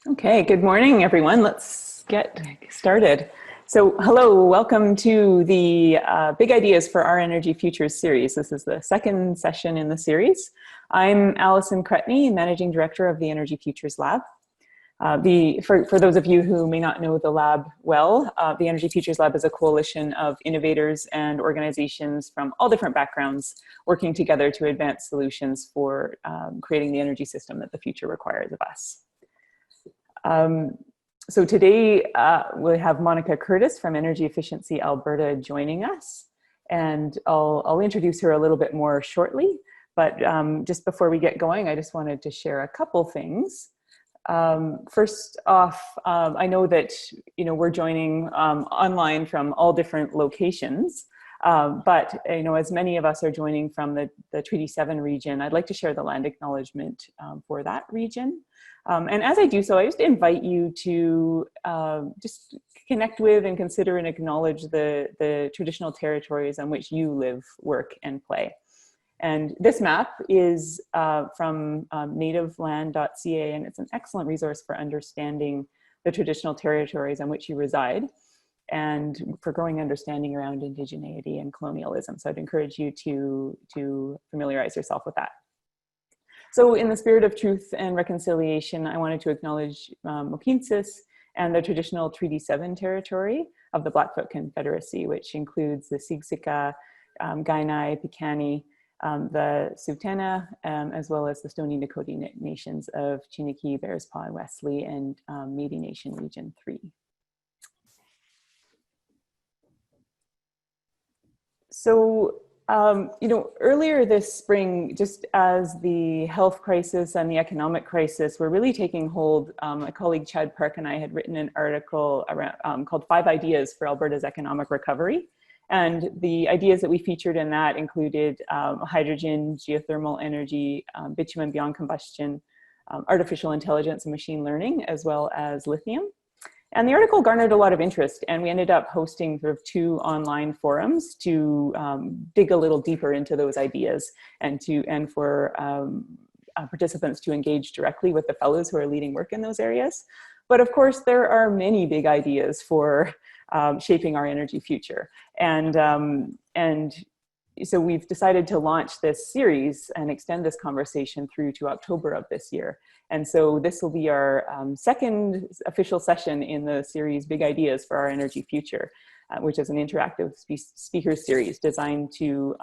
Okay, good morning, everyone. Let's get started. So, hello, welcome to the Big Ideas for Our Energy Futures series. This is the second session in the series. I'm Alison Cretney, Managing Director of the Energy Futures Lab. For those of you who may not know the lab well, the Energy Futures Lab is a coalition of innovators and organizations from all different backgrounds working together to advance solutions for creating the energy system that the future requires of us. So today we have Monica Curtis from Energy Efficiency Alberta joining us, and I'll introduce her a little bit more shortly. But just before we get going, I just wanted to share a couple things. First off, I know that we're joining online from all different locations, but as many of us are joining from the Treaty 7 region, I'd like to share the land acknowledgement for that region. And as I do so, I just invite you to just connect with and consider and acknowledge the traditional territories on which you live, work, and play. And this map is from nativeland.ca, and it's an excellent resource for understanding the traditional territories on which you reside and for growing understanding around indigeneity and colonialism. So I'd encourage you to familiarize yourself with that. So in the spirit of truth and reconciliation, I wanted to acknowledge Mohkinstsis and the traditional Treaty 7 territory of the Blackfoot Confederacy, which includes the Siksika, Kainai, Piikani, the Tsuut'ina, as well as the Stoney Nakoda nations of Chiniki, Bearspaw, and Wesley, and Métis Nation Region 3. So, earlier this spring, just as the health crisis and the economic crisis were really taking hold, my colleague Chad Park and I had written an article around, called 5 Ideas for Alberta's Economic Recovery. And the ideas that we featured in that included hydrogen, geothermal energy, bitumen beyond combustion, artificial intelligence and machine learning, as well as lithium. And the article garnered a lot of interest, and we ended up hosting sort of 2 online forums to dig a little deeper into those ideas and for participants to engage directly with the fellows who are leading work in those areas. But of course, there are many big ideas for shaping our energy future. And so we've decided to launch this series and extend this conversation through to October of this year. And so this will be our second official session in the series Big Ideas for Our Energy Future, which is an interactive speaker series designed to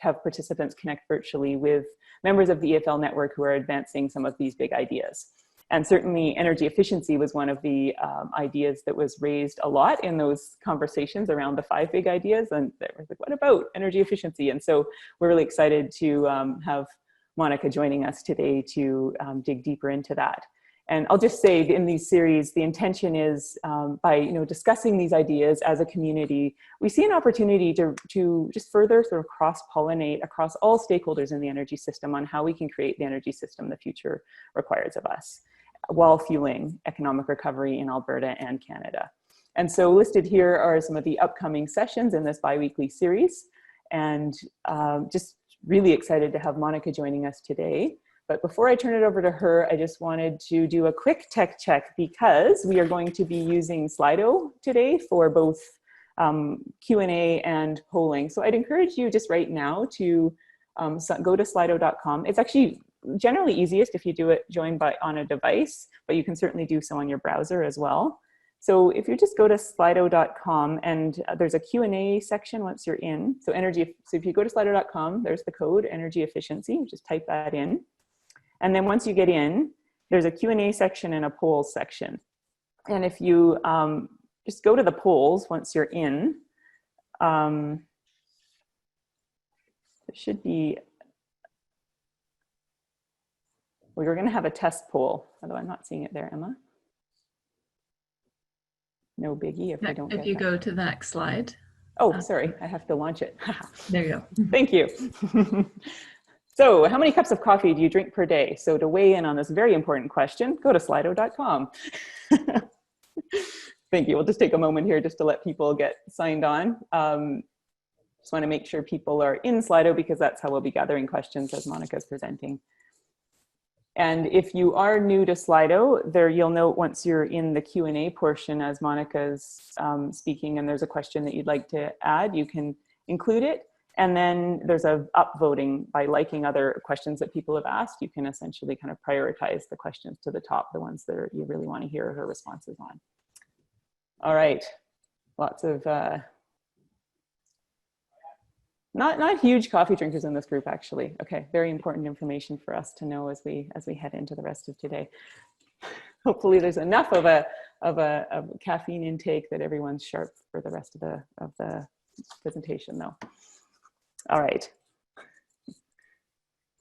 have participants connect virtually with members of the EFL network who are advancing some of these big ideas. And certainly energy efficiency was one of the ideas that was raised a lot in those conversations around the 5 big ideas. And they were like, what about energy efficiency? And so we're really excited to have Monica joining us today to dig deeper into that. And I'll just say in these series, the intention is by discussing these ideas as a community, we see an opportunity to just further sort of cross-pollinate across all stakeholders in the energy system on how we can create the energy system the future requires of us, while fueling economic recovery in Alberta and Canada. And so listed here are some of the upcoming sessions in this bi-weekly series. And just really excited to have Monica joining us today. But before I turn it over to her, I just wanted to do a quick tech check because we are going to be using Slido today for both Q&A and polling. So I'd encourage you just right now to go to slido.com. It's actually generally easiest if you join on a device, but you can certainly do so on your browser as well. So if you just go to slido.com and there's a Q&A section once you're in. So if you go to slido.com, there's the code energy efficiency, just type that in. And then once you get in, there's a Q&A section and a polls section. And if you just go to the polls once you're in, there should be, we're going to have a test poll, although I'm not seeing it there, Emma. No biggie if I don't get If you go to the next slide. Oh, sorry, I have to launch it. There you go. Thank you. So how many cups of coffee do you drink per day? So to weigh in on this very important question, go to slido.com. Thank you. We'll just take a moment here just to let people get signed on. Just want to make sure people are in Slido because that's how we'll be gathering questions as Monica's presenting. And if you are new to Slido, there you'll note once you're in the Q&A portion as Monica's speaking and there's a question that you'd like to add, you can include it. And then there's a upvoting by liking other questions that people have asked. You can essentially kind of prioritize the questions to the top, the ones that you really want to hear her responses on. All right, lots of not huge coffee drinkers in this group, actually. Okay, very important information for us to know as we head into the rest of today. Hopefully, there's enough of a caffeine intake that everyone's sharp for the rest of the presentation, though. All right.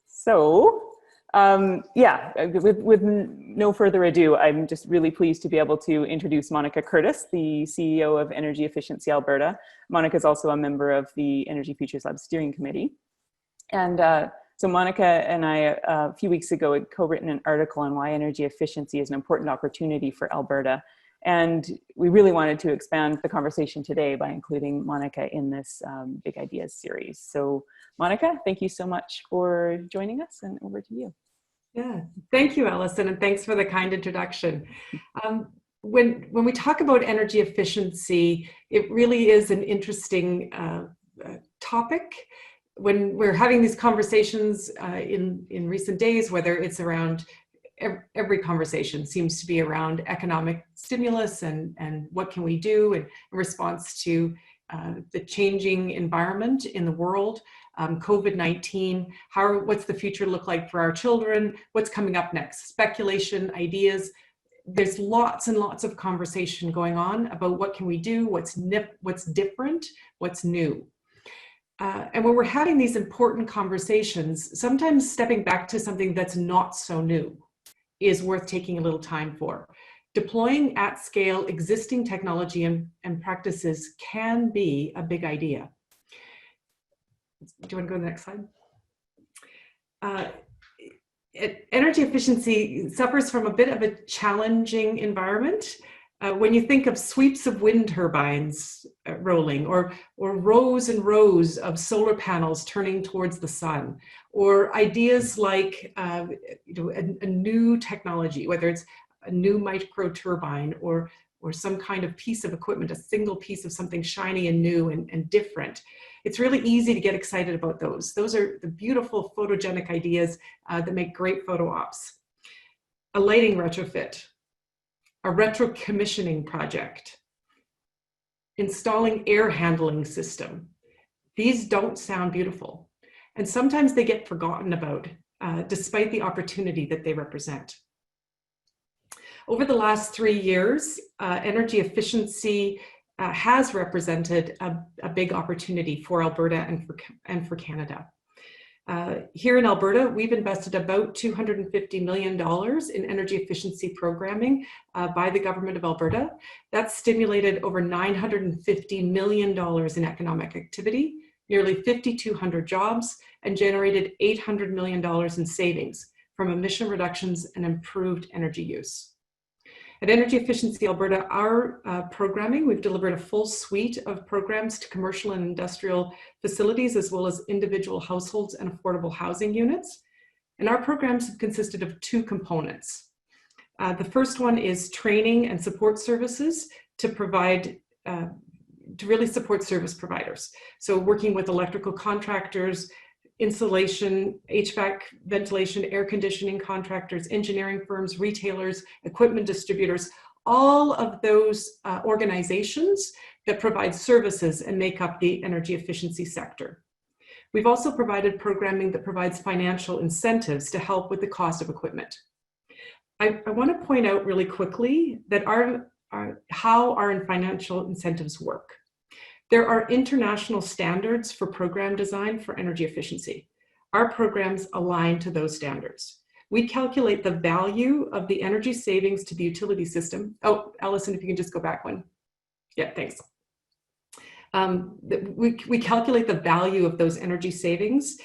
So, yeah, with no further ado, I'm just really pleased to be able to introduce Monica Curtis, the CEO of Energy Efficiency Alberta. Monica is also a member of the Energy Futures Lab Steering Committee. And so Monica and I, a few weeks ago, had co-written an article on why energy efficiency is an important opportunity for Alberta. And we really wanted to expand the conversation today by including Monica in this Big Ideas series. So Monica, thank you so much for joining us, and over to you. Yeah, thank you, Allison, and thanks for the kind introduction. When we talk about energy efficiency, it really is an interesting topic. When we're having these conversations in recent days, whether it's around every conversation seems to be around economic stimulus and what can we do in response to the changing environment in the world, COVID-19, what's the future look like for our children, what's coming up next, speculation, ideas. There's lots and lots of conversation going on about what can we do, what's different, what's new. And when we're having these important conversations, sometimes stepping back to something that's not so new is worth taking a little time for. Deploying at scale existing technology and practices can be a big idea. Do you want to go to the next slide? Energy efficiency suffers from a bit of a challenging environment. When you think of sweeps of wind turbines rolling, or rows and rows of solar panels turning towards the sun, or ideas like a new technology, whether it's a new micro turbine or some kind of piece of equipment, a single piece of something shiny and new and different. It's really easy to get excited about those. Those are the beautiful photogenic ideas that make great photo ops. A lighting retrofit, a retro commissioning project, installing air handling system. These don't sound beautiful. And sometimes they get forgotten about despite the opportunity that they represent. Over the last 3 years, energy efficiency has represented a big opportunity for Alberta and for Canada. Here in Alberta, we've invested about $250 million in energy efficiency programming by the government of Alberta. That's stimulated over $950 million in economic activity, nearly 5,200 jobs, and generated $800 million in savings from emission reductions and improved energy use. At Energy Efficiency Alberta, our programming, we've delivered a full suite of programs to commercial and industrial facilities, as well as individual households and affordable housing units. And our programs have consisted of 2 components. The first one is training and support services to provide, to really support service providers. So working with electrical contractors, insulation, HVAC, ventilation, air conditioning contractors, engineering firms, retailers, equipment distributors, all of those organizations that provide services and make up the energy efficiency sector. We've also provided programming that provides financial incentives to help with the cost of equipment. I want to point out really quickly that how our financial incentives work. There are international standards for program design for energy efficiency. Our programs align to those standards. We calculate the value of the energy savings to the utility system. Oh, Allison, if you can just go back one. Yeah, thanks. We calculate the value of those energy savings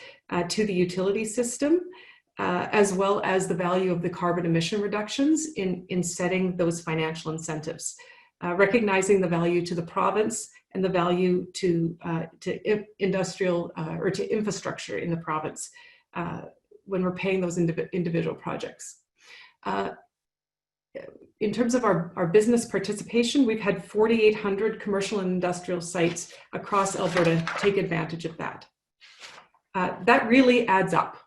to the utility system, as well as the value of the carbon emission reductions in setting those financial incentives, recognizing the value to the province and the value to industrial or to infrastructure in the province. when we're paying those individual projects. In terms of our business participation, we've had 4,800 commercial and industrial sites across Alberta take advantage of that. That really adds up.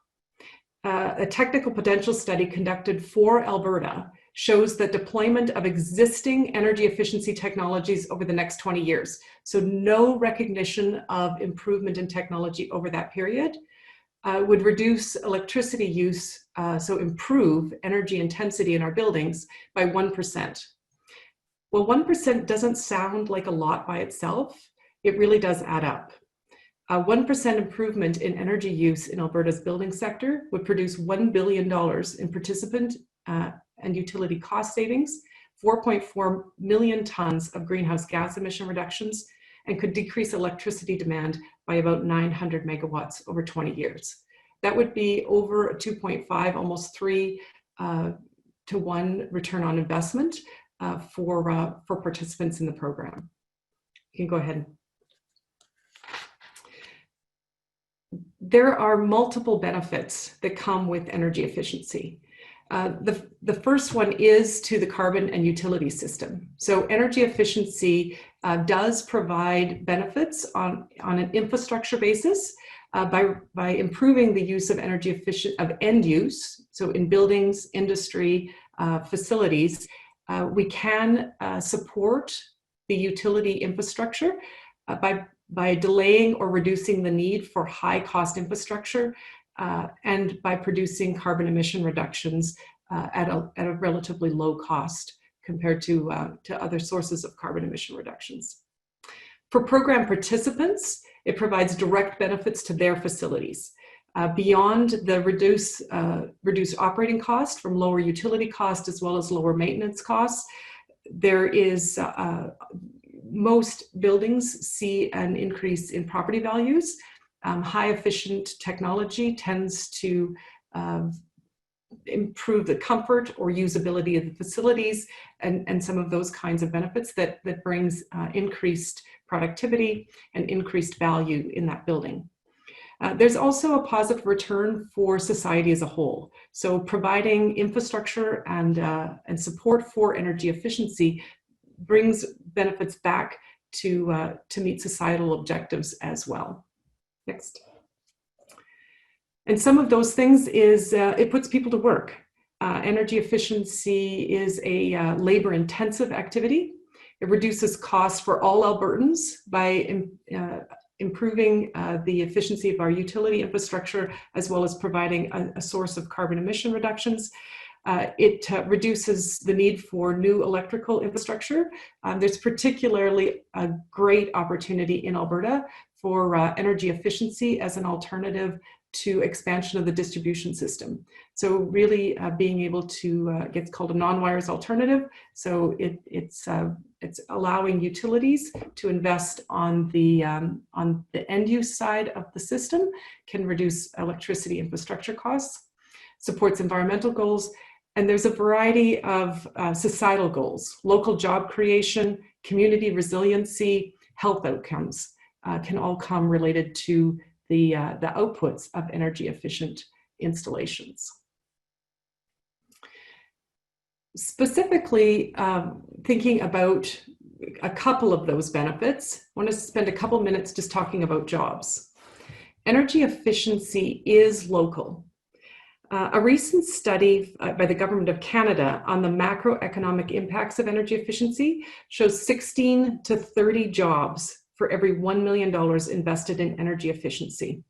A technical potential study conducted for Alberta shows that deployment of existing energy efficiency technologies over the next 20 years, so no recognition of improvement in technology over that period, would reduce electricity use, so improve energy intensity in our buildings by 1%. Well, 1% doesn't sound like a lot by itself. It really does add up. 1% improvement in energy use in Alberta's building sector would produce $1 billion in participant and utility cost savings, 4.4 million tons of greenhouse gas emission reductions, and could decrease electricity demand by about 900 megawatts over 20 years. That would be over a 2.5, almost 3 to 1 return on investment for participants in the program. You can go ahead. There are multiple benefits that come with energy efficiency. The first one is to the carbon and utility system. So energy efficiency does provide benefits on an infrastructure basis by improving the use of energy efficient of end use. So in buildings, industry, facilities, we can support the utility infrastructure by delaying or reducing the need for high cost infrastructure and by producing carbon emission reductions at a relatively low cost compared to other sources of carbon emission reductions. For program participants, it provides direct benefits to their facilities. Beyond the reduced operating cost from lower utility cost as well as lower maintenance costs, there is most buildings see an increase in property values. High efficient technology tends to improve the comfort or usability of the facilities and some of those kinds of benefits that brings increased productivity and increased value in that building. There's also a positive return for society as a whole. So providing infrastructure and support for energy efficiency brings benefits back to meet societal objectives as well. Next. And some of those things is it puts people to work. Energy efficiency is a labor-intensive activity. It reduces costs for all Albertans by improving the efficiency of our utility infrastructure, as well as providing a source of carbon emission reductions. It reduces the need for new electrical infrastructure. There's particularly a great opportunity in Alberta for energy efficiency as an alternative to expansion of the distribution system. So really being able to, gets called a non-wires alternative. So it's allowing utilities to invest on the end use side of the system, can reduce electricity infrastructure costs, supports environmental goals, and there's a variety of societal goals. Local job creation, community resiliency, health outcomes can all come related to the outputs of energy efficient installations. Specifically, thinking about a couple of those benefits, I want to spend a couple minutes just talking about jobs. Energy efficiency is local. A recent study by the Government of Canada on the macroeconomic impacts of energy efficiency shows 16 to 30 jobs for every $1 million invested in energy efficiency.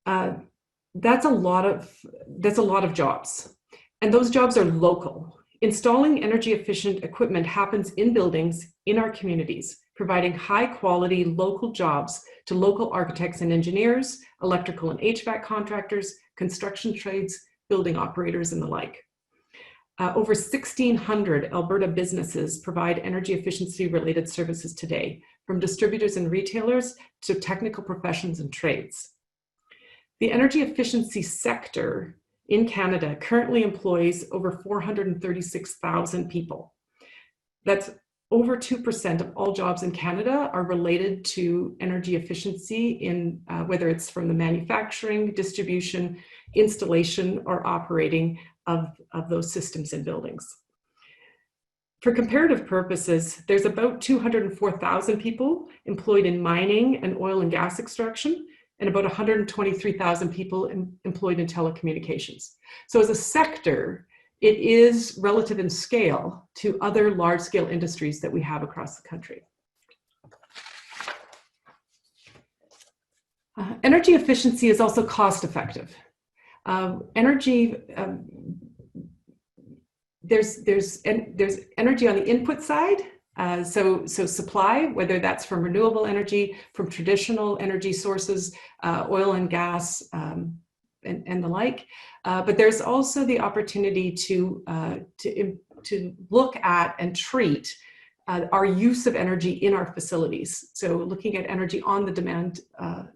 That's a lot of jobs, and those jobs are local. Installing energy efficient equipment happens in buildings in our communities, providing high quality local jobs to local architects and engineers, electrical and HVAC contractors, construction trades, building operators, and the like. Over 1,600 Alberta businesses provide energy efficiency related services today, from distributors and retailers to technical professions and trades. The energy efficiency sector in Canada currently employs over 436,000 people. That's over 2% of all jobs in Canada are related to energy efficiency in whether it's from the manufacturing, distribution, installation, or operating of those systems in buildings. For comparative purposes, there's about 204,000 people employed in mining and oil and gas extraction, and about 123,000 people employed in telecommunications. So as a sector, it is relative in scale to other large-scale industries that we have across the country. Energy efficiency is also cost-effective. There's energy on the input side, so supply, whether that's from renewable energy, from traditional energy sources, oil and gas, and the like. But there's also the opportunity to look at and treat our use of energy in our facilities. So looking at energy on the demand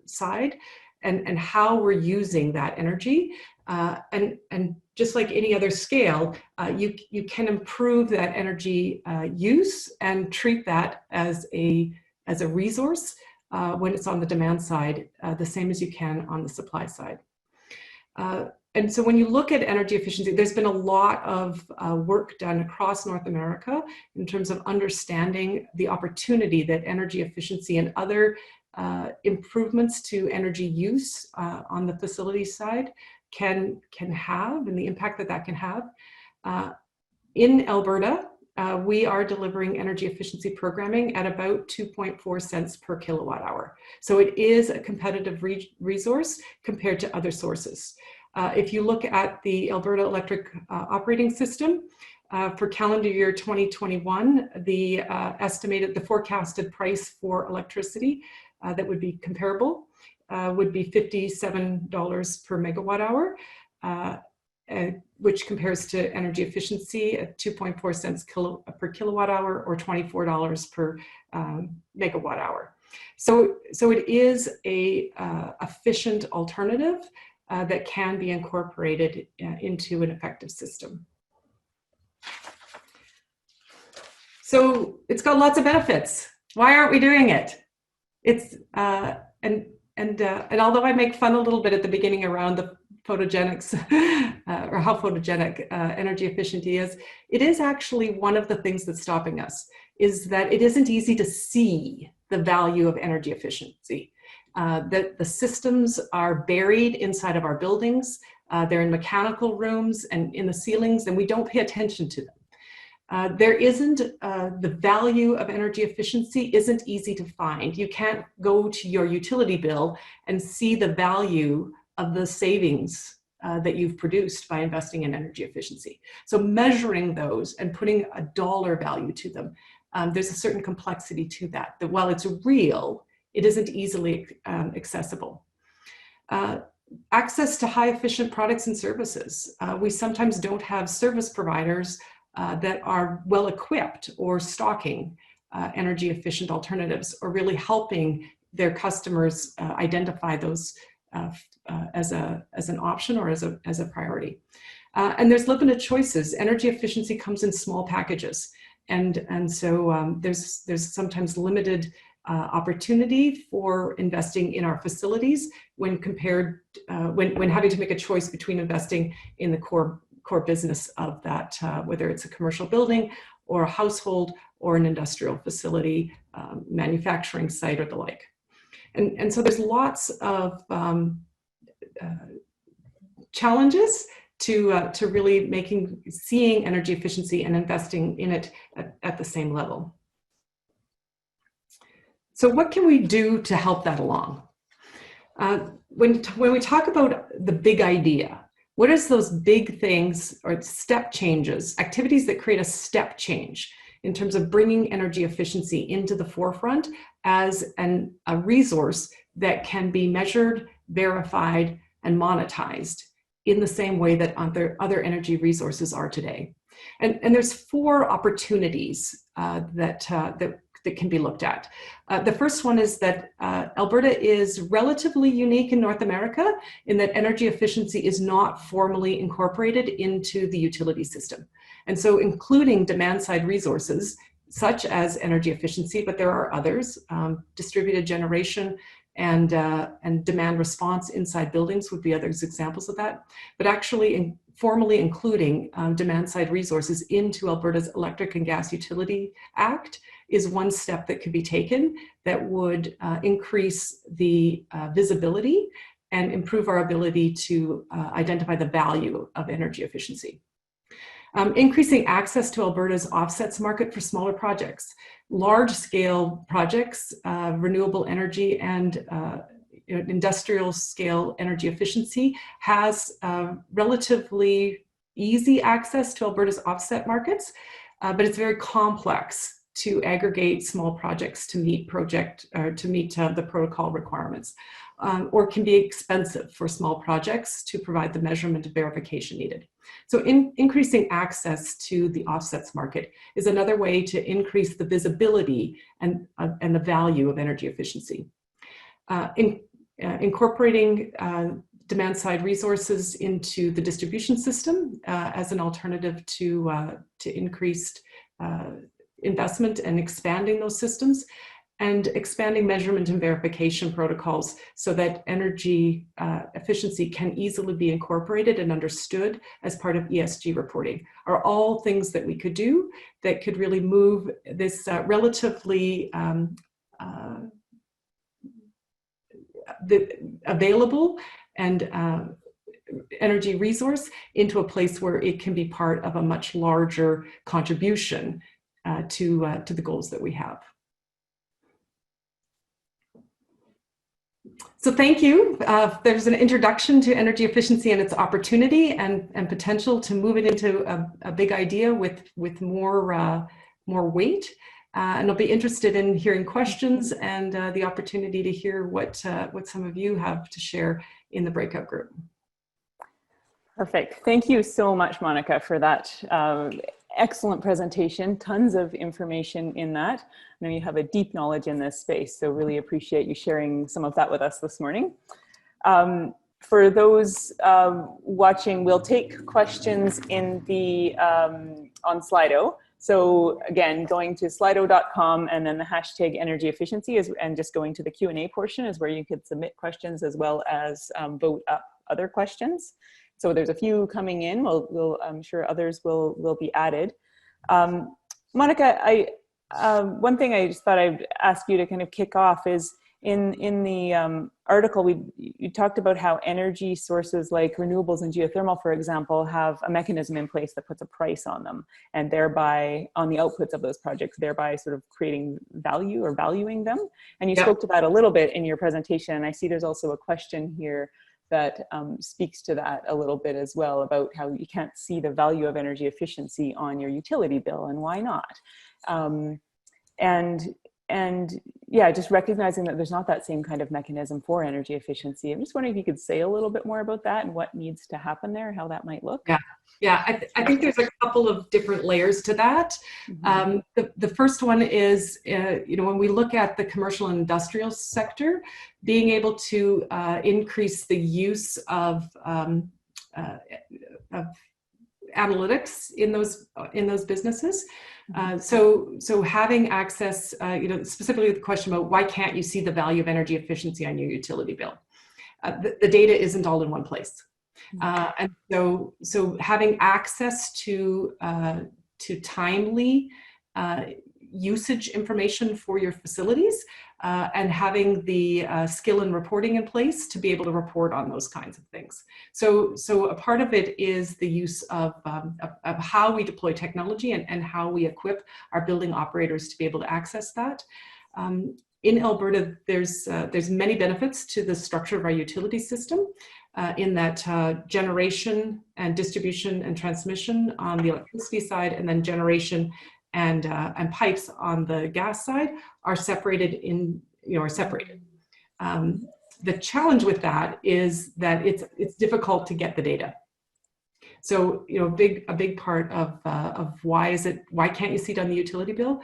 side and how we're using that energy. And just like any other scale, you can improve that energy use and treat that as a resource when it's on the demand side, the same as you can on the supply side. And so when you look at energy efficiency, there's been a lot of work done across North America in terms of understanding the opportunity that energy efficiency and other improvements to energy use on the facility side can have, and the impact that can have. In Alberta, we are delivering energy efficiency programming at about 2.4 cents per kilowatt hour. So it is a competitive resource compared to other sources. If you look at the Alberta Electric Operating System, for calendar year 2021, the forecasted price for electricity that would be comparable would be $57 per megawatt hour, which compares to energy efficiency at 2.4 cents per kilowatt hour, or $24 per megawatt hour. So it is a efficient alternative that can be incorporated into an effective system. So it's got lots of benefits. Why aren't we doing it? It's and although I make fun a little bit at the beginning around the photogenics or how photogenic energy efficiency is, it is actually one of the things that's stopping us, is that it isn't easy to see the value of energy efficiency. That the systems are buried inside of our buildings. They're in mechanical rooms and in the ceilings, and we don't pay attention to them. There isn't, the value of energy efficiency isn't easy to find. You can't go to your utility bill and see the value of the savings that you've produced by investing in energy efficiency. So measuring those and putting a dollar value to them, there's a certain complexity to that, that while it's real, it isn't easily accessible. Access to high efficient products and services. We sometimes don't have service providers that are well equipped or stocking energy efficient alternatives, or really helping their customers identify those as an option or as a priority. And there's limited choices. Energy efficiency comes in small packages, and so there's sometimes limited opportunity for investing in our facilities when compared when having to make a choice between investing in the core business of that, whether it's a commercial building or a household or an industrial facility, manufacturing site, or the like. And so there's lots of challenges to really seeing energy efficiency and investing in it at the same level. So what can we do to help that along? When we talk about the big idea, what is those big things or step changes, activities that create a step change in terms of bringing energy efficiency into the forefront as a resource that can be measured, verified, and monetized in the same way that other energy resources are today? And there's 4 opportunities that can be looked at. The first one is that Alberta is relatively unique in North America in that energy efficiency is not formally incorporated into the utility system. And so including demand side resources such as energy efficiency, but there are others. Distributed generation and demand response inside buildings would be other examples of that. But actually formally including demand-side resources into Alberta's Electric and Gas Utility Act is one step that could be taken that would increase the visibility and improve our ability to identify the value of energy efficiency. Increasing access to Alberta's offsets market for smaller projects. Large-scale projects, renewable energy and industrial scale energy efficiency has relatively easy access to Alberta's offset markets, but it's very complex to aggregate small projects to meet the protocol requirements, or can be expensive for small projects to provide the measurement and verification needed. So increasing access to the offsets market is another way to increase the visibility and the value of energy efficiency. Incorporating demand-side resources into the distribution system as an alternative to increased investment and expanding those systems, and expanding measurement and verification protocols so that energy efficiency can easily be incorporated and understood as part of ESG reporting are all things that we could do that could really move this relatively available and energy resource into a place where it can be part of a much larger contribution to the goals that we have. So thank you. There's an introduction to energy efficiency and its opportunity and potential to move it into a big idea with more weight. And I'll be interested in hearing questions and the opportunity to hear what some of you have to share in the breakout group. Perfect. Thank you so much, Monica, for that excellent presentation. Tons of information in that. I know you have a deep knowledge in this space, so really appreciate you sharing some of that with us this morning. For those watching, we'll take questions in the on Slido. So again, going to slido.com and then the hashtag energy efficiency and just going to the Q&A portion is where you could submit questions as well as vote up other questions. So there's a few coming in. I'm sure others will be added. Monica, one thing I just thought I'd ask you to kind of kick off is in the article, you talked about how energy sources like renewables and geothermal, for example, have a mechanism in place that puts a price on them and thereby on the outputs of those projects, thereby sort of creating value or valuing them. And you spoke to that a little bit in your presentation. And I see there's also a question here that speaks to that a little bit as well about how you can't see the value of energy efficiency on your utility bill and why not. And yeah, just recognizing that there's not that same kind of mechanism for energy efficiency. I'm just wondering if you could say a little bit more about that and what needs to happen there, how that might look. Yeah. I think there's a couple of different layers to that. Mm-hmm. The first one is, when we look at the commercial and industrial sector, being able to increase the use of analytics in those businesses. So having access, specifically the question about why can't you see the value of energy efficiency on your utility bill? The data isn't all in one place. And so having access to timely usage information for your facilities and having the skill and reporting in place to be able to report on those kinds of things. So a part of it is the use of how we deploy technology and how we equip our building operators to be able to access that. In Alberta, there's many benefits to the structure of our utility system in that generation and distribution and transmission on the electricity side, and then generation and pipes on the gas side are separated The challenge with that is that it's difficult to get the data. So, a big part of why can't you see it on the utility bill?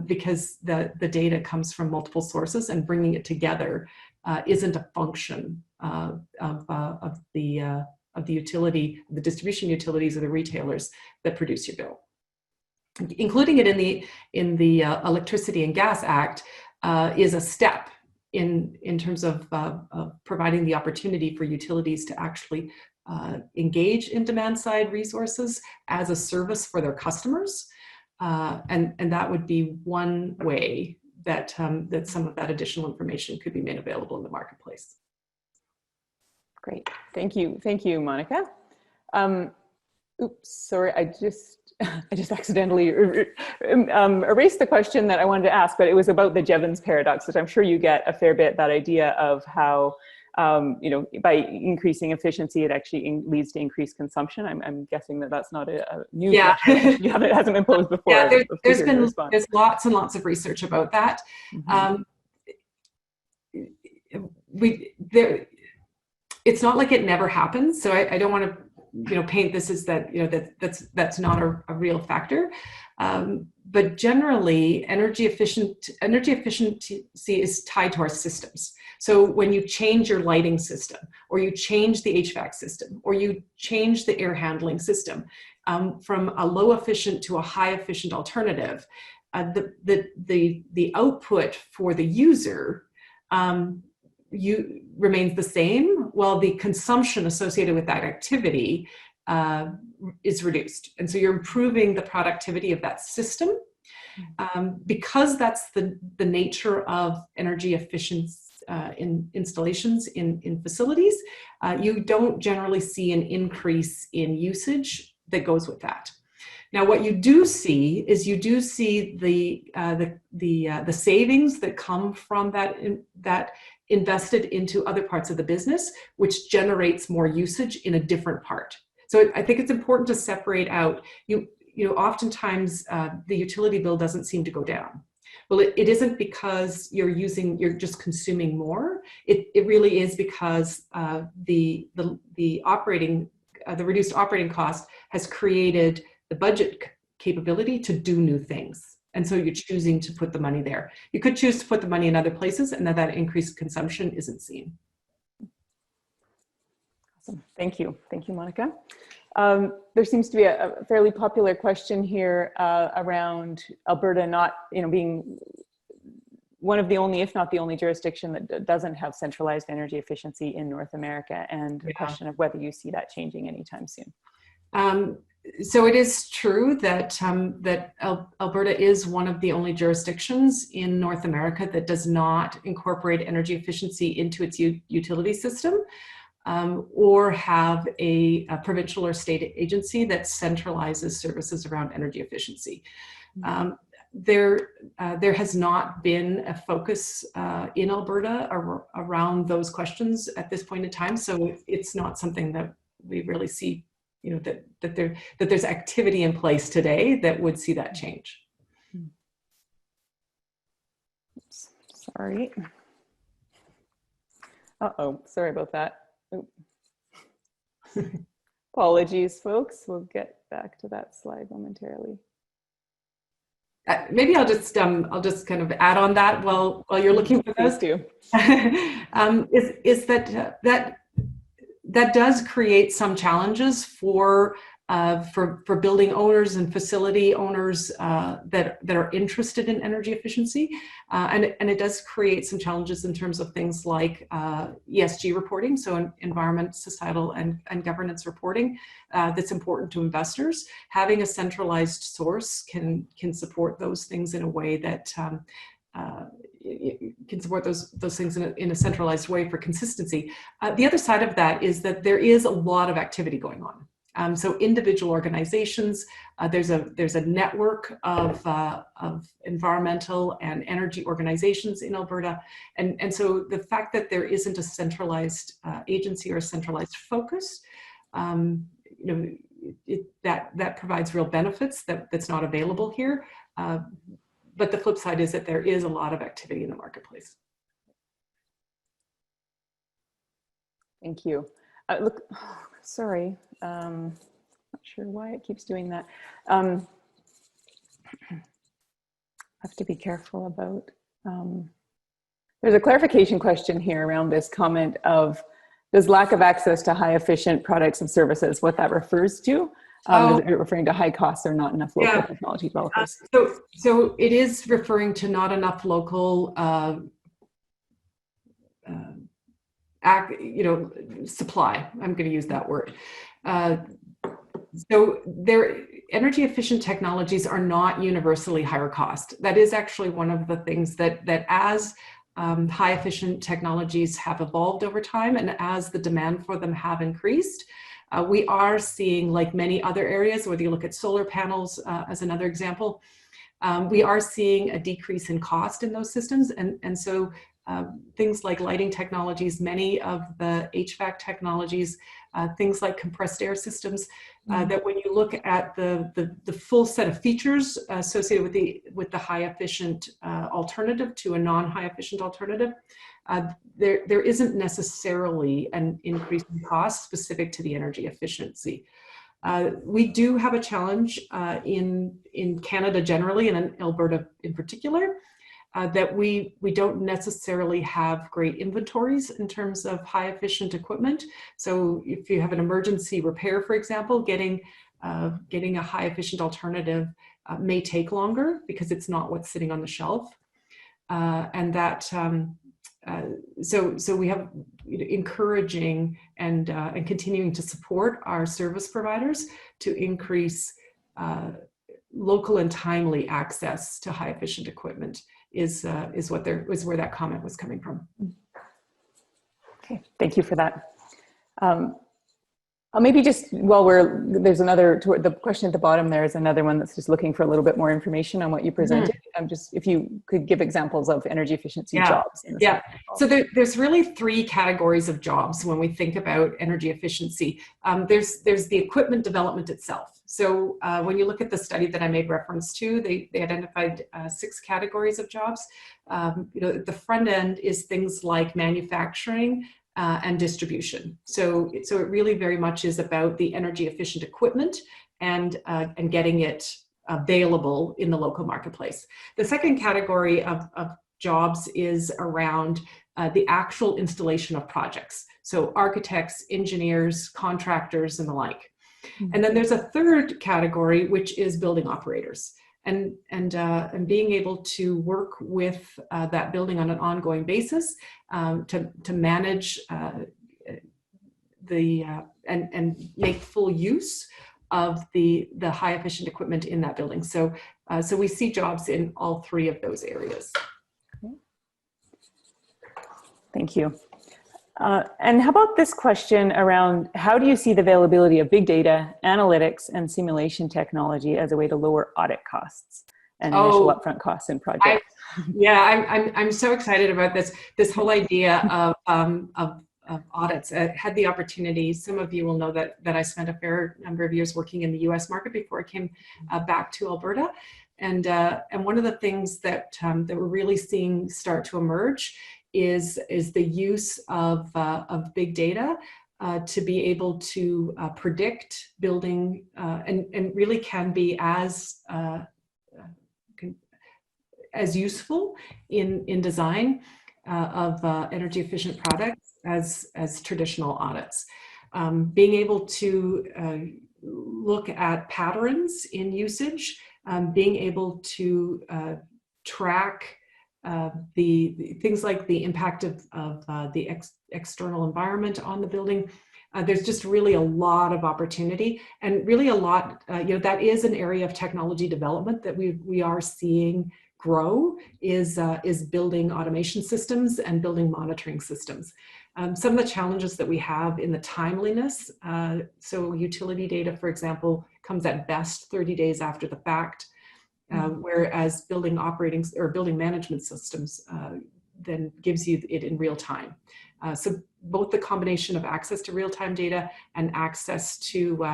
Because the data comes from multiple sources, and bringing it together isn't a function of the utility, the distribution utilities, or the retailers that produce your bill. including it in the Electricity and Gas Act is a step in terms of providing the opportunity for utilities to actually engage in demand-side resources as a service for their customers, and that would be one way that that some of that additional information could be made available in the marketplace. Great, thank you, Monica. Oops, sorry, I just accidentally erased the question that I wanted to ask, but it was about the Jevons paradox, which I'm sure you get a fair bit, that idea of how, you know, by increasing efficiency, it actually leads to increased consumption. I'm guessing that that's not a new question. It hasn't been posed before. Yeah, there's lots and lots of research about that. Mm-hmm. It's not like it never happens, so I don't want to, you know, paint this as that, you know, that's not a real factor. But generally, energy efficiency is tied to our systems. So when you change your lighting system, or you change the HVAC system, or you change the air handling system from a low efficient to a high efficient alternative, the output for the user remains the same, while the consumption associated with that activity is reduced. And so you're improving the productivity of that system. Because that's the nature of energy efficiency in installations in facilities, you don't generally see an increase in usage that goes with that. Now, what you do see is the savings that come from that invested into other parts of the business, which generates more usage in a different part. So I think it's important to separate out, you know, oftentimes the utility bill doesn't seem to go down. Well, it isn't because you're just consuming more. It really is because the reduced operating cost has created the budget capability to do new things. And so you're choosing to put the money there. You could choose to put the money in other places, and that increased consumption isn't seen. Awesome. Thank you, Monica. There seems to be a fairly popular question here around Alberta not, you know, being one of the only, if not the only, jurisdiction that doesn't have centralized energy efficiency in North America, and the question of whether you see that changing anytime soon. So it is true that Alberta is one of the only jurisdictions in North America that does not incorporate energy efficiency into its utility system, or have a provincial or state agency that centralizes services around energy efficiency. There has not been a focus in Alberta around those questions at this point in time, so it's not something that we really see, you know, that there's activity in place today that would see that change. Oops, sorry. Sorry about that. Apologies, folks. We'll get back to that slide momentarily. Maybe I'll just kind of add on that while you're looking for those. Please do. Is that does create some challenges for building owners and facility owners that are interested in energy efficiency, and it does create some challenges in terms of things like ESG reporting, so environment, societal, and governance reporting that's important to investors. Having a centralized source can support those things in a way that can support those things in a centralized way for consistency. The other side of that is that there is a lot of activity going on. So individual organizations, there's a network of environmental and energy organizations in Alberta, and so the fact that there isn't a centralized agency or a centralized focus, you know, that provides real benefits that's not available here. But the flip side is that there is a lot of activity in the marketplace. Thank you. Look, sorry, not sure why it keeps doing that. Have to be careful about. There's a clarification question here around this comment of, does lack of access to high efficient products and services, what that refers to? Is it referring to high costs or not enough local technology developers? So it is referring to not enough local supply. I'm going to use that word. So energy efficient technologies are not universally higher cost. That is actually one of the things that as high efficient technologies have evolved over time and as the demand for them have increased, we are seeing, like many other areas, whether you look at solar panels as another example, we are seeing a decrease in cost in those systems. And so things like lighting technologies, many of the HVAC technologies, things like compressed air systems, that when you look at the full set of features associated with the high efficient alternative to a non-high efficient alternative, there isn't necessarily an increase in cost specific to the energy efficiency. We do have a challenge in Canada generally, and in Alberta in particular, that we don't necessarily have great inventories in terms of high efficient equipment. So if you have an emergency repair, for example, getting a high efficient alternative may take longer because it's not what's sitting on the shelf. And that so we have encouraging and continuing to support our service providers to increase local and timely access to high efficient equipment is where that comment was coming from. Okay, thank you for that. Maybe just while there's another, the question at the bottom there is another one that's just looking for a little bit more information on what you presented. If you could give examples of energy efficiency jobs. So there's really three categories of jobs when we think about energy efficiency. There's the equipment development itself. So when you look at the study that I made reference to, they identified 6 categories of jobs. The front end is things like manufacturing, and distribution. So it really very much is about the energy efficient equipment and getting it available in the local marketplace. The second category of jobs is around the actual installation of projects. So architects, engineers, contractors, and the like. And then there's a third category, which is building operators. And being able to work with that building on an ongoing basis to manage and make full use of the high efficient equipment in that building. So we see jobs in all three of those areas. Thank you. And how about this question around how do you see the availability of big data, analytics, and simulation technology as a way to lower audit costs and initial upfront costs in projects? I'm so excited about this whole idea of audits. I had the opportunity, some of you will know that I spent a fair number of years working in the US market before I came back to Alberta. And one of the things that we're really seeing start to emerge is the use of big data to be able to predict building and really can be as useful in design of energy efficient products as traditional audits. Being able to look at patterns in usage, being able to track the things like the impact of the external environment on the building. There's just really a lot of opportunity, and really a lot, that is an area of technology development that we are seeing grow is building automation systems and building monitoring systems. Some of the challenges that we have in the timeliness, so utility data, for example, comes at best 30 days after the fact. Whereas building operating or building management systems then gives you it in real time. So both the combination of access to real-time data and access to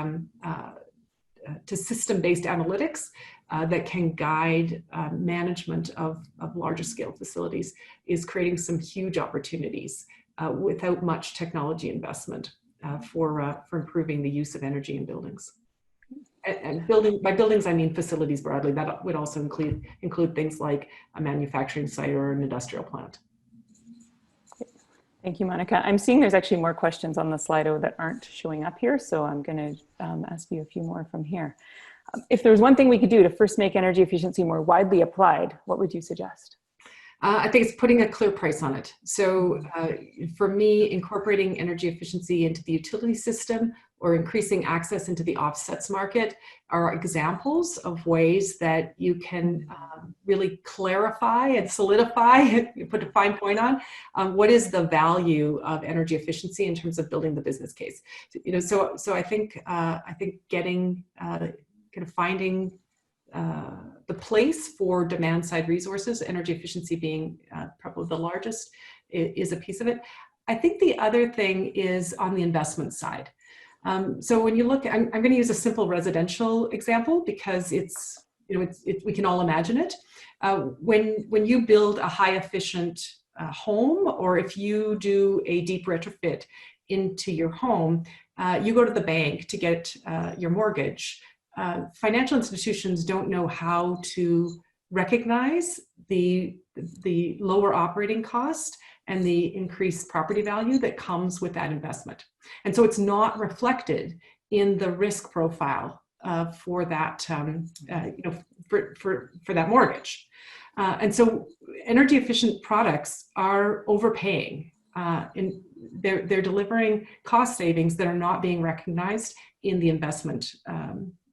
system-based analytics that can guide management of larger scale facilities is creating some huge opportunities without much technology investment for improving the use of energy in buildings. And by buildings, I mean facilities broadly. That would also include things like a manufacturing site or an industrial plant. Thank you, Monica. I'm seeing there's actually more questions on the Slido that aren't showing up here, so I'm going to ask you a few more from here. If there was one thing we could do to first make energy efficiency more widely applied, what would you suggest? I think it's putting a clear price on it. So for me, incorporating energy efficiency into the utility system or increasing access into the offsets market are examples of ways that you can really clarify and solidify, put a fine point on what is the value of energy efficiency in terms of building the business case. So I think getting kind of finding the place for demand side resources, energy efficiency being probably the largest, is a piece of it. I think the other thing is on the investment side. So when you look, I'm going to use a simple residential example because it's, we can all imagine it. When you build a high efficient home, or if you do a deep retrofit into your home, you go to the bank to get your mortgage. Financial institutions don't know how to recognize the lower operating cost and the increased property value that comes with that investment. And so it's not reflected in the risk profile for that, for that mortgage. And so energy efficient products are overpaying. They're delivering cost savings that are not being recognized in the investment,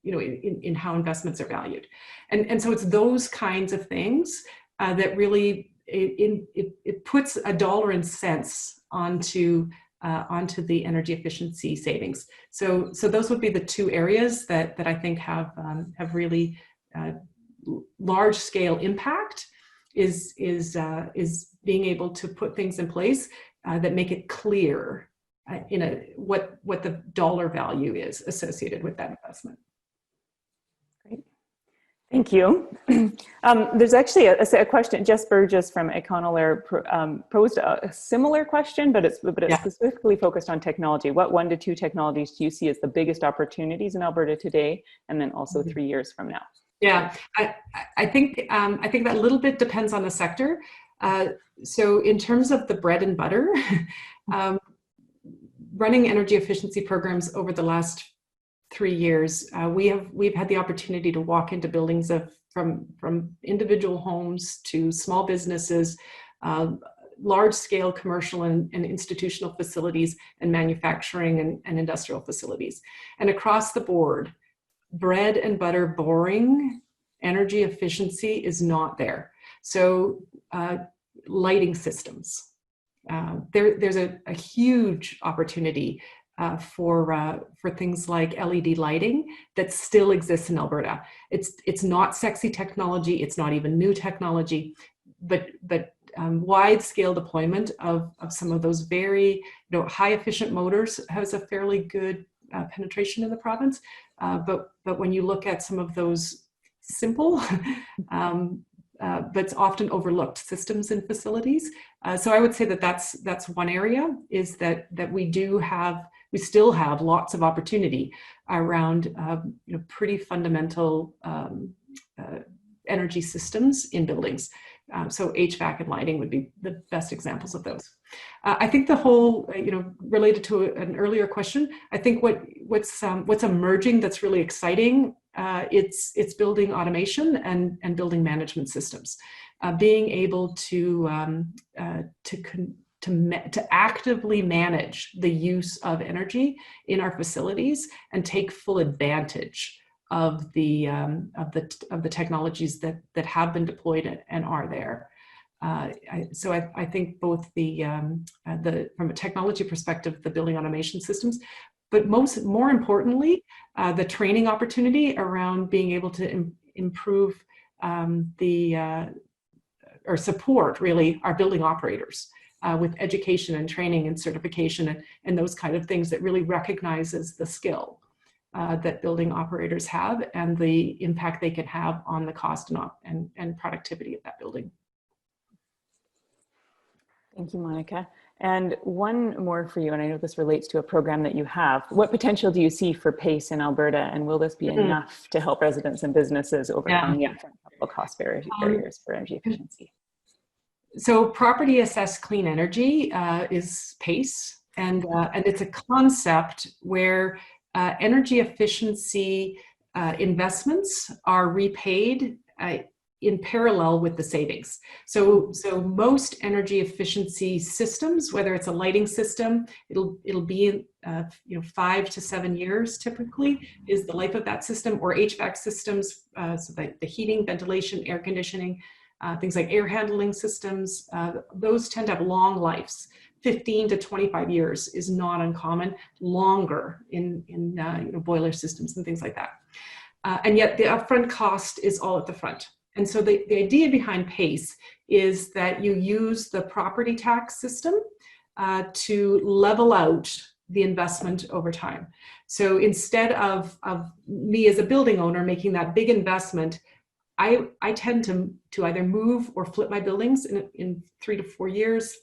in how investments are valued. And so it's those kinds of things that really, it puts a dollar and cents onto the energy efficiency savings. So those would be the two areas that I think have really large scale impact, is being able to put things in place that make it clear what the dollar value is associated with that investment. Great, thank you. There's actually a question. Jess Burgess from Econolair posed a similar question, but it's specifically focused on technology. What 1 to 2 technologies do you see as the biggest opportunities in Alberta today, and then also 3 years from now? Yeah, I think that a little bit depends on the sector. So in terms of the bread and butter, running energy efficiency programs over the last 3 years, we've had the opportunity to walk into buildings from individual homes to small businesses, large scale commercial and institutional facilities, and manufacturing and industrial facilities. And across the board, bread and butter, boring energy efficiency is not there. So lighting systems, there's a huge opportunity for things like LED lighting that still exists in Alberta. It's not sexy technology, it's not even new technology, but wide scale deployment of some of those very high efficient motors has a fairly good penetration in the province. But when you look at some of those simple but often overlooked systems and facilities, so I would say that's one area, is that we still have lots of opportunity around pretty fundamental energy systems in buildings. So HVAC and lighting would be the best examples of those. I think the whole, related to an earlier question, I think what's emerging that's really exciting, it's building automation and building management systems, being able to actively manage the use of energy in our facilities and take full advantage of the technologies that have been deployed and are there. So I think both from a technology perspective, the building automation systems, but more importantly, the training opportunity around being able to improve or support really our building operators with education and training and certification and those kind of things that really recognizes the skill that building operators have and the impact they can have on the cost and productivity of that building. Thank you, Monica. And one more for you, and I know this relates to a program that you have. What potential do you see for PACE in Alberta, and will this be enough to help residents and businesses overcome the upfront capital cost barriers for energy efficiency? So property assessed clean energy is PACE, and it's a concept where energy efficiency investments are repaid in parallel with the savings. So most energy efficiency systems, whether it's a lighting system, it'll be 5 to 7 years typically is the life of that system, or HVAC systems, so that the heating, ventilation, air conditioning, things like air handling systems, those tend to have long lives. 15 to 25 years is not uncommon, longer in boiler systems and things like that. And yet the upfront cost is all at the front. And so the idea behind PACE is that you use the property tax system to level out the investment over time. So instead of me as a building owner making that big investment, I tend to either move or flip my buildings in 3 to 4 years.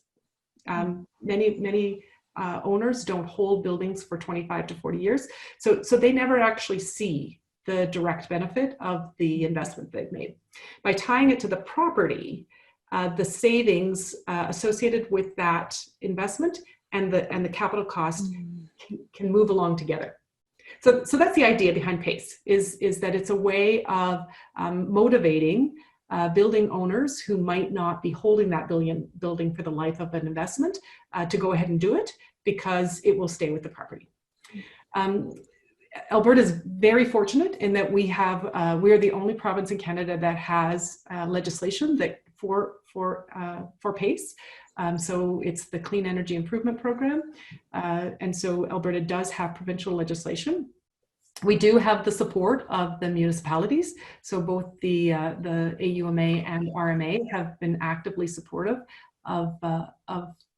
Many owners don't hold buildings for 25 to 40 years. So they never actually see the direct benefit of the investment they've made. By tying it to the property, the savings associated with that investment and the capital cost can move along together. So that's the idea behind PACE, is that it's a way of motivating building owners who might not be holding that building for the life of an investment to go ahead and do it, because it will stay with the property. Alberta is very fortunate in that we are the only province in Canada that has legislation that for PACE. So it's the Clean Energy Improvement Program. And so Alberta does have provincial legislation. We do have the support of the municipalities. So both the AUMA and RMA have been actively supportive of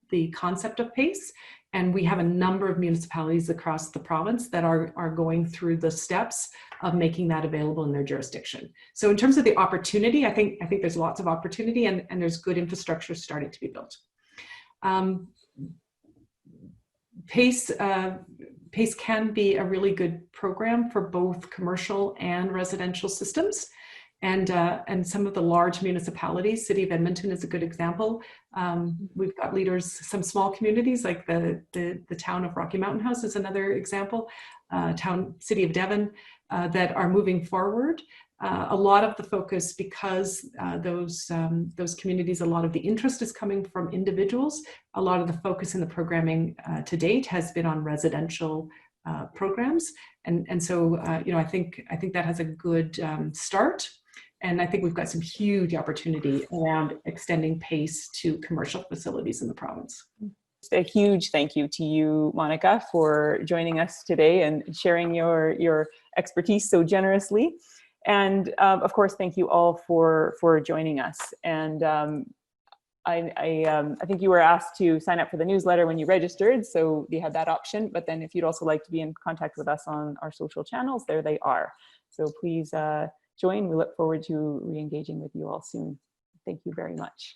the concept of PACE. And we have a number of municipalities across the province that are going through the steps of making that available in their jurisdiction. So in terms of the opportunity, I think there's lots of opportunity, and there's good infrastructure starting to be built. PACE can be a really good program for both commercial and residential systems. And some of the large municipalities, City of Edmonton is a good example. We've got leaders, some small communities like the town of Rocky Mountain House is another example, City of Devon, that are moving forward. A lot of the focus, because those communities, a lot of the interest is coming from individuals. A lot of the focus in the programming to date has been on residential programs. And so, I think that has a good start. And I think we've got some huge opportunity around extending PACE to commercial facilities in the province. A huge thank you to you, Monica, for joining us today and sharing your expertise so generously. And of course, thank you all for joining us. And I think you were asked to sign up for the newsletter when you registered, so you had that option. But then if you'd also like to be in contact with us on our social channels, there they are. So please join. We look forward to re-engaging with you all soon. Thank you very much.